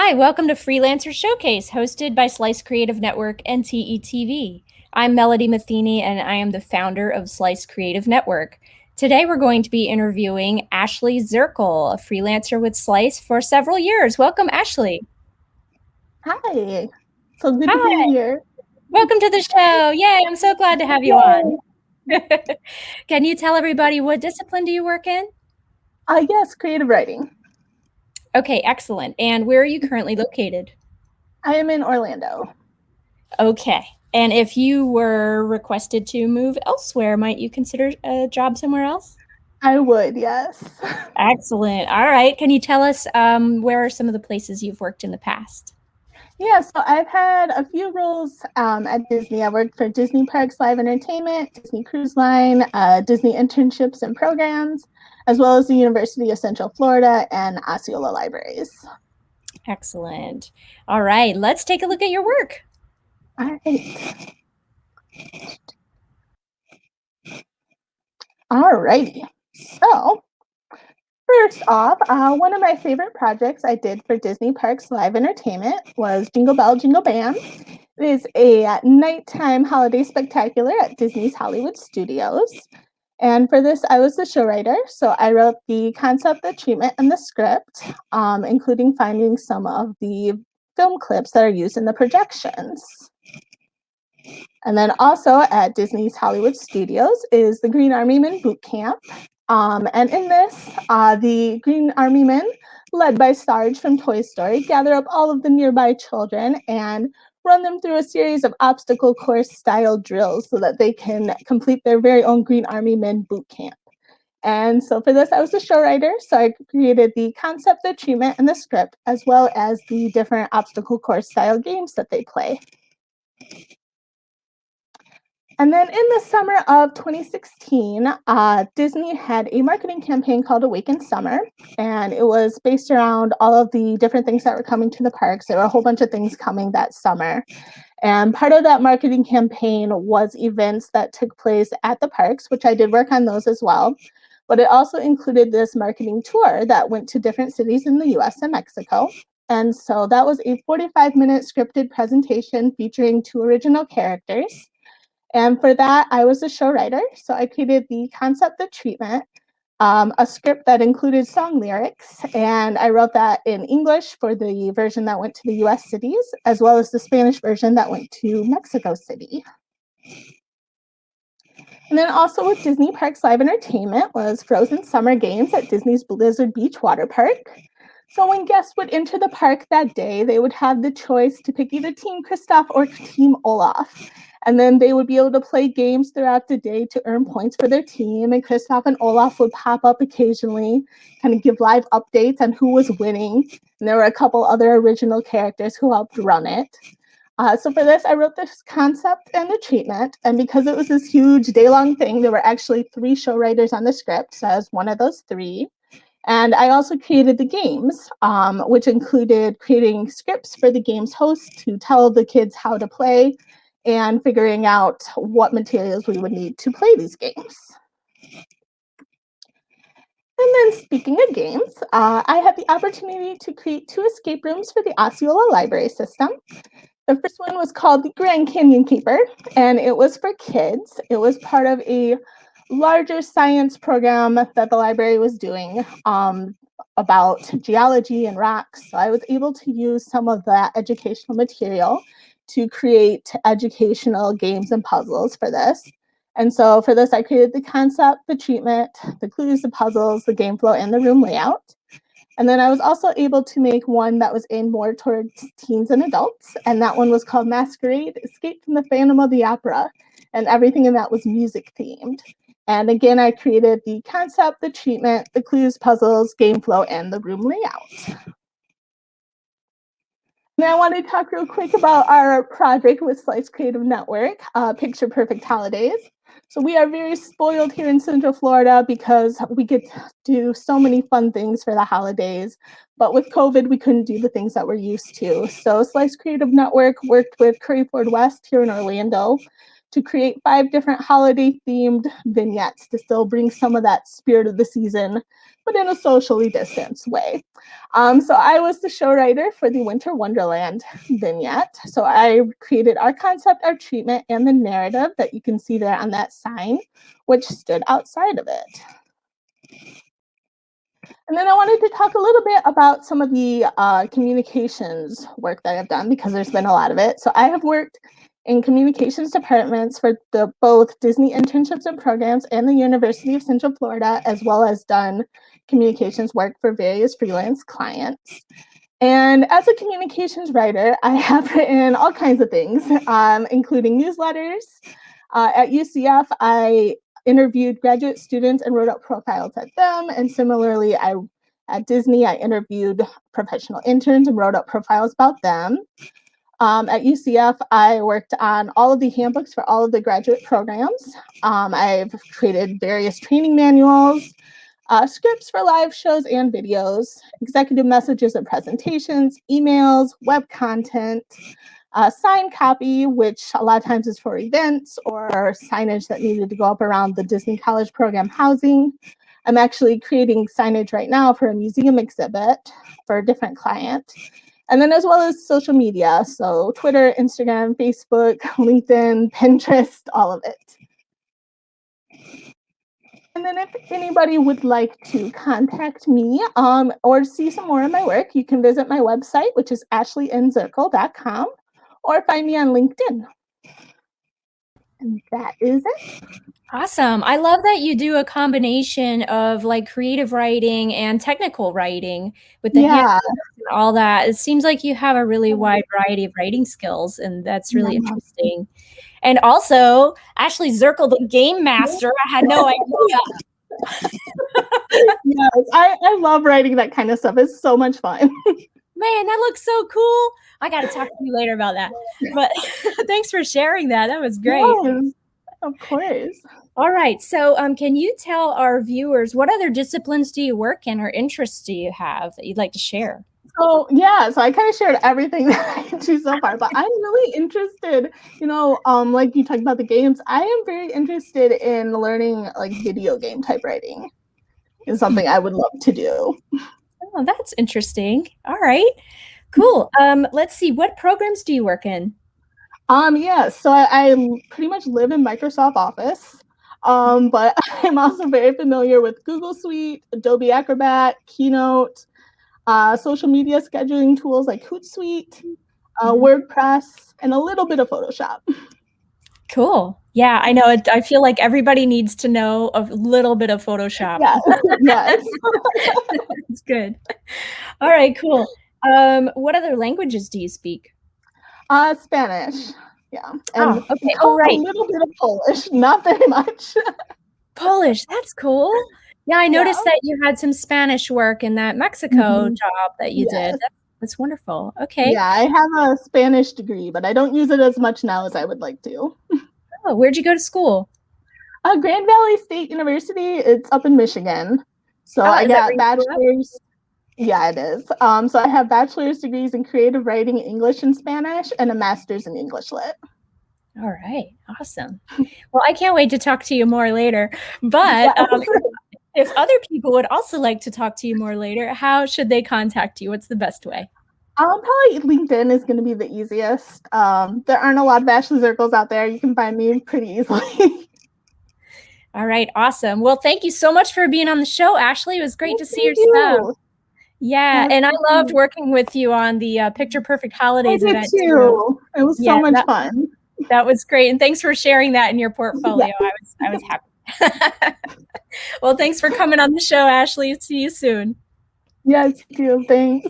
Hi, welcome to Freelancer Showcase, hosted by Slice Creative Network and TETV. I'm Melody Matheny, and I am the founder of Slice Creative Network. Today, we're going to be interviewing Ashley Zirkle, a freelancer with Slice for several years. Welcome, Ashley. Hi. So good to be Hi, here. welcome to the show. Yay, I'm so glad to have you on. Yay. Can you tell everybody what discipline do you work in? Yes, creative writing. Okay, excellent. And where are you currently located? I am in Orlando. Okay. And if you were requested to move elsewhere, might you consider a job somewhere else? I would, yes. Excellent. All right. Can you tell us where are some of the places you've worked in the past? Yeah, so I've had a few roles at Disney. I worked for Disney Parks Live Entertainment, Disney Cruise Line, Disney internships and programs, as well as the University of Central Florida and Osceola Libraries. Excellent. All right. Let's take a look at your work. All right. All righty. So first off, one of my favorite projects I did for Disney Parks Live Entertainment was Jingle Bell Jingle Band. It is a nighttime holiday spectacular at Disney's Hollywood Studios. And for this, I was the show writer. So I wrote the concept, the treatment, and the script, including finding some of the film clips that are used in the projections. And then also at Disney's Hollywood Studios is the Green Army Men Boot Camp. And in this, the Green Army Men, led by Sarge from Toy Story, gather up all of the nearby children and run them through a series of obstacle course style drills so that they can complete their very own Green Army Men Boot Camp. And so for this, I was the show writer. So I created the concept, the treatment, and the script, as well as the different obstacle course style games that they play. And then in the summer of 2016, Disney had a marketing campaign called Awaken Summer, and it was based around all of the different things that were coming to the parks. There were a whole bunch of things coming that summer. And part of that marketing campaign was events that took place at the parks, which I did work on those as well. But it also included this marketing tour that went to different cities in the US and Mexico. And so that was a 45-minute scripted presentation featuring 2 original characters. And for that, I was a show writer. So I created the concept, the treatment, a script that included song lyrics. And I wrote that in English for the version that went to the US cities, as well as the Spanish version that went to Mexico City. And then also with Disney Parks Live Entertainment was Frozen Summer Games at Disney's Blizzard Beach Water Park. So when guests would enter the park that day, they would have the choice to pick either Team Kristoff or Team Olaf. And then they would be able to play games throughout the day to earn points for their team. And Kristoff and Olaf would pop up occasionally, kind of give live updates on who was winning. And there were a couple other original characters who helped run it. So for this, I wrote this concept and the treatment. And because it was this huge day-long thing, there were actually 3 show writers on the script. So I was one of those 3. And I also created the games, which included creating scripts for the game's host to tell the kids how to play and figuring out what materials we would need to play these games. And then speaking of games, I had the opportunity to create 2 escape rooms for the Osceola Library System. The first one was called the Grand Canyon Keeper, and it was for kids. It was part of a larger science program that the library was doing about geology and rocks. So I was able to use some of that educational material to create educational games and puzzles for this. And so for this, I created the concept, the treatment, the clues, the puzzles, the game flow, and the room layout. And then I was also able to make one that was aimed more towards teens and adults. And that one was called Masquerade, Escape from the Phantom of the Opera. And everything in that was music themed. And again, I created the concept, the treatment, the clues, puzzles, game flow, and the room layout. And I want to talk real quick about our project with Slice Creative Network, Picture Perfect Holidays. So we are very spoiled here in Central Florida because we get to do so many fun things for the holidays. But with COVID, we couldn't do the things that we're used to. So Slice Creative Network worked with Curry Ford West here in Orlando to create 5 different holiday-themed vignettes to still bring some of that spirit of the season, but in a socially distanced way. So I was the show writer for the Winter Wonderland vignette. So I created our concept, our treatment, and the narrative that you can see there on that sign, which stood outside of it. And then I wanted to talk a little bit about some of the communications work that I've done, because there's been a lot of it. So I have worked in communications departments for both Disney internships and programs and the University of Central Florida, as well as done communications work for various freelance clients. And as a communications writer, I have written all kinds of things, including newsletters. At UCF, I interviewed graduate students and wrote up profiles at them. And similarly, at Disney, I interviewed professional interns and wrote up profiles about them. At UCF, I worked on all of the handbooks for all of the graduate programs. I've created various training manuals, scripts for live shows and videos, executive messages and presentations, emails, web content, sign copy, which a lot of times is for events or signage that needed to go up around the Disney College Program housing. I'm actually creating signage right now for a museum exhibit for a different client. And then as well as social media, so Twitter, Instagram, Facebook, LinkedIn, Pinterest, all of it. And then if anybody would like to contact me or see some more of my work, you can visit my website, which is ashleynzirkle.com, or find me on LinkedIn. And that is it. Awesome. I love that you do a combination of like creative writing and technical writing with the hands and all that. It seems like you have a really wide variety of writing skills, and that's really interesting. And also, Ashley Zirkle, the game master. I had no idea. Yes, I love writing that kind of stuff. It's so much fun. Man, that looks so cool. I got to talk to you later about that. But thanks for sharing that. That was great. Yes, of course. All right. So can you tell our viewers, what other disciplines do you work in or interests do you have that you'd like to share? So I kind of shared everything that I do so far, but I'm really interested, like you talked about the games, I am very interested in learning like video game type writing. Is something I would love to do. Oh, that's interesting. All right, cool. Let's see, what programs do you work in? Yeah, so I pretty much live in Microsoft Office, but I'm also very familiar with Google Suite, Adobe Acrobat, Keynote, social media scheduling tools like Hootsuite, WordPress, and a little bit of Photoshop. Cool. Yeah, I know. I feel like everybody needs to know a little bit of Photoshop. Yes, yes. That's good. All right, cool. What other languages do you speak? Spanish. Yeah. And okay. Oh, right. A little bit of Polish, not very much. Polish, that's cool. Yeah, I noticed that you had some Spanish work in that Mexico job that you did. That's wonderful. Okay. Yeah, I have a Spanish degree, but I don't use it as much now as I would like to. Oh, where'd you go to school? Grand Valley State University. It's up in Michigan. So I got bachelor's. Yeah, it is. So I have bachelor's degrees in creative writing, English and Spanish, and a master's in English Lit. All right. Awesome. Well, I can't wait to talk to you more later. But if other people would also like to talk to you more later, how should they contact you? What's the best way? Probably LinkedIn is going to be the easiest. There aren't a lot of Ashley Zirkles out there. You can find me pretty easily. All right. Awesome. Well, thank you so much for being on the show, Ashley. It was great to see your stuff. Yeah, and I loved working with you on the Picture Perfect Holidays event too. It was so much fun. That was great, and thanks for sharing that in your portfolio. I was happy. Well, thanks for coming on the show, Ashley. See you soon. Yes, thanks.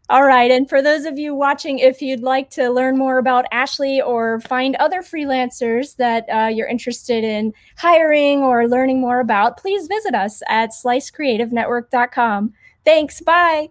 All right, and for those of you watching, if you'd like to learn more about Ashley or find other freelancers that you're interested in hiring or learning more about, please visit us at slicecreativenetwork.com. Thanks. Bye.